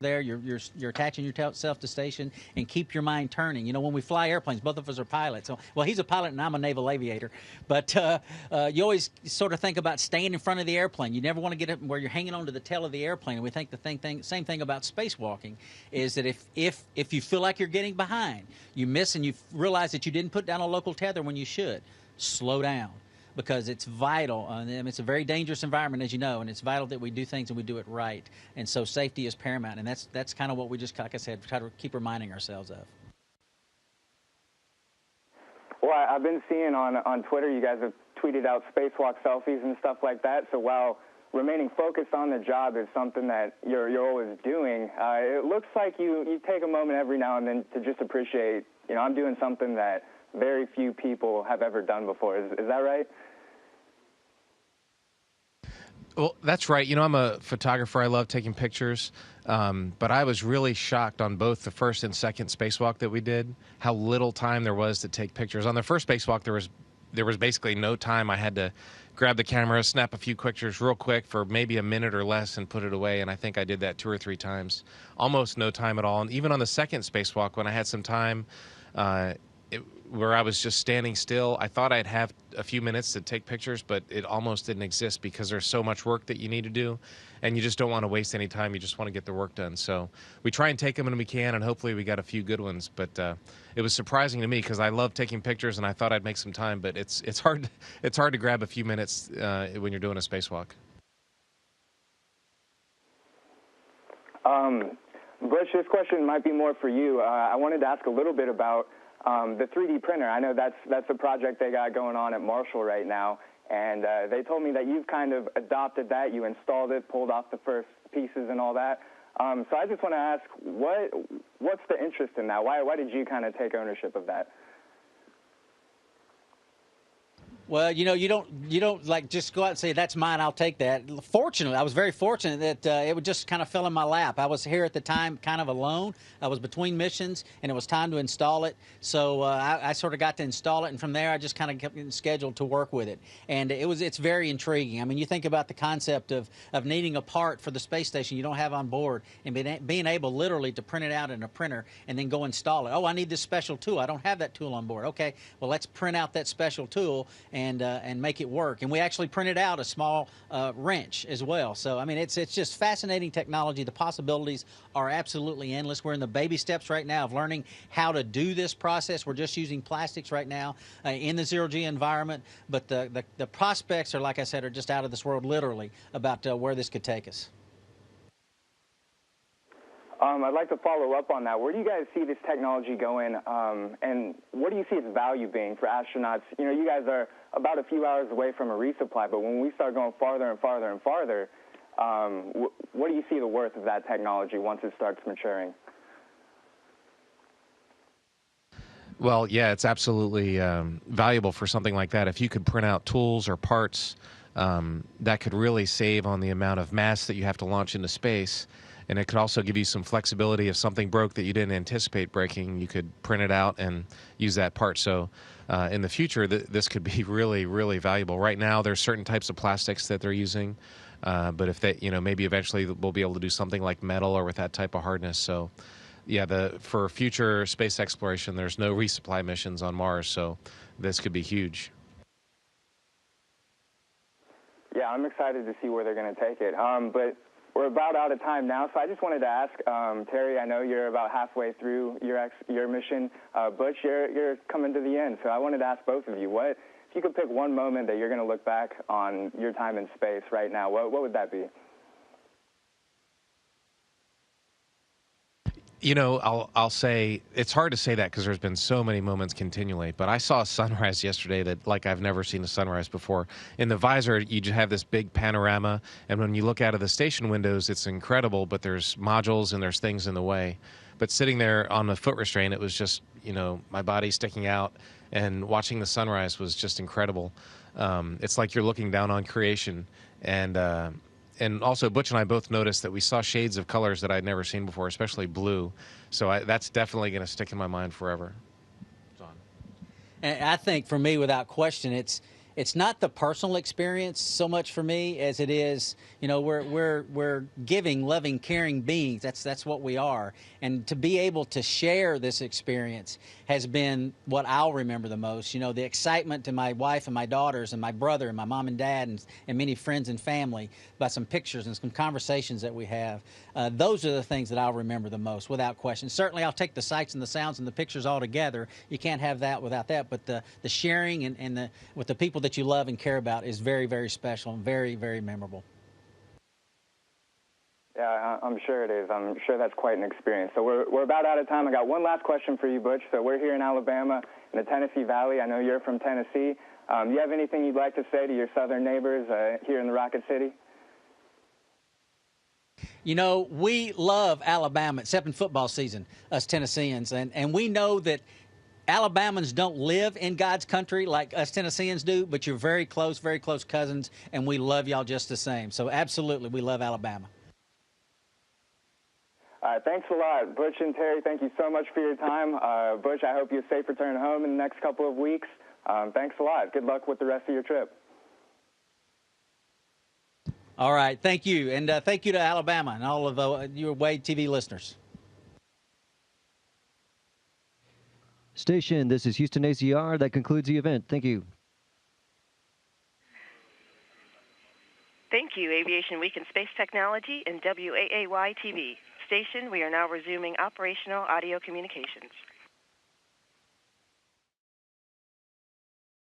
there. You're attaching yourself to station and keep your mind turning. You know, when we fly airplanes, both of us are pilots. So, well, he's a pilot and I'm a naval aviator. But you always sort of think about staying in front of the airplane. You never want to get up where you're hanging onto the tail of the airplane. And we think the same thing about spacewalking is that if you feel like you're getting behind, you miss and you realize that you didn't put down a local tether when you should, slow down. Because it's vital. It's a very dangerous environment, as you know, and it's vital that we do things and we do it right. And so safety is paramount, and that's kind of what we just, like I said, try to keep reminding ourselves of. Well, I've been seeing on Twitter, you guys have tweeted out spacewalk selfies and stuff like that. So while remaining focused on the job is something that you're always doing, it looks like you take a moment every now and then to just appreciate, I'm doing something that very few people have ever done before. Is that right? Well, that's right. I'm a photographer. I love taking pictures. But I was really shocked on both the first and second spacewalk that we did, how little time there was to take pictures. On the first spacewalk, there was basically no time. I had to grab the camera, snap a few pictures real quick for maybe a minute or less and put it away. And I think I did that 2 or 3 times. Almost no time at all. And even on the second spacewalk, when I had some time, where I was just standing still, I thought I'd have a few minutes to take pictures, but it almost didn't exist because there's so much work that you need to do, and you just don't want to waste any time. You just want to get the work done. So we try and take them when we can, and hopefully we got a few good ones. But it was surprising to me because I love taking pictures, and I thought I'd make some time, but it's hard to grab a few minutes when you're doing a spacewalk. Bush, this question might be more for you. I wanted to ask a little bit about the 3D printer. I know that's a project they got going on at Marshall right now, and they told me that you've kind of adopted that. You installed it, pulled off the first pieces and all that. So I just want to ask, what's the interest in that? Why did you kind of take ownership of that? Well, you don't like just go out and say, that's mine, I'll take that. Fortunately, I was very fortunate that it would just kind of fell in my lap. I was here at the time kind of alone. I was between missions, and it was time to install it. So I sort of got to install it, and from there I just kind of kept getting scheduled to work with it. And it's very intriguing. I mean, you think about the concept of needing a part for the space station you don't have on board, and being able literally to print it out in a printer and then go install it. Oh, I need this special tool. I don't have that tool on board. Okay, well, let's print out that special tool and make it work. And we actually printed out a small wrench as well. So I mean, it's just fascinating technology. The possibilities are absolutely endless. We're in the baby steps right now of learning how to do this process. We're just using plastics right now in the zero-G environment, but the prospects are, like I said, are just out of this world, literally, about where this could take us. I'd like to follow up on that. Where do you guys see this technology going, and what do you see its value being for astronauts? You guys are about a few hours away from a resupply, but when we start going farther and farther and farther, what do you see the worth of that technology once it starts maturing? Well, yeah, it's absolutely valuable for something like that. If you could print out tools or parts, that could really save on the amount of mass that you have to launch into space. And it could also give you some flexibility. If something broke that you didn't anticipate breaking, you could print it out and use that part. So in the future, this could be really, really valuable. Right now, there's certain types of plastics that they're using. But if they, maybe eventually we'll be able to do something like metal or with that type of hardness. So yeah, for future space exploration, there's no resupply missions on Mars. So this could be huge. Yeah, I'm excited to see where they're going to take it. But we're about out of time now, so I just wanted to ask, Terry, I know you're about halfway through your mission. Butch, you're coming to the end, so I wanted to ask both of you, if you could pick one moment that you're going to look back on your time in space right now, what would that be? I'll say it's hard to say that because there's been so many moments continually, but I saw a sunrise yesterday that like I've never seen a sunrise before. In the visor, you just have this big panorama, and when you look out of the station windows, it's incredible, but there's modules and there's things in the way. But sitting there on the foot restraint, it was just, my body sticking out, and watching the sunrise was just incredible. It's like you're looking down on creation, and also, Butch and I both noticed that we saw shades of colors that I'd never seen before, especially blue. So that's definitely going to stick in my mind forever. And I think for me, without question, it's it's not the personal experience so much for me as it is, we're giving, loving, caring beings. That's what we are. And to be able to share this experience has been what I'll remember the most. The excitement to my wife and my daughters and my brother and my mom and dad and many friends and family by some pictures and some conversations that we have. Those are the things that I'll remember the most, without question. Certainly, I'll take the sights and the sounds and the pictures all together. You can't have that without that. But the sharing and with the people that you love and care about is very, very special and very, very memorable. Yeah, I'm sure it is. I'm sure that's quite an experience. So we're about out of time. I got one last question for you, Butch. So we're here in Alabama, in the Tennessee Valley. I know you're from Tennessee. Do you have anything you'd like to say to your southern neighbors here in the Rocket City? We love Alabama, except in football season, us Tennesseans. And we know that Alabamans don't live in God's country like us Tennesseans do, but you're very close cousins, and we love y'all just the same. So absolutely, we love Alabama. Thanks a lot, Butch and Terry. Thank you so much for your time. Butch, I hope you have a safe return home in the next couple of weeks. Thanks a lot. Good luck with the rest of your trip. All right. Thank you. And thank you to Alabama and all of your Wade TV listeners. Station, this is Houston ACR. That concludes the event. Thank you. Thank you, Aviation Week in Space Technology and WAAY TV. Station, we are now resuming operational audio communications.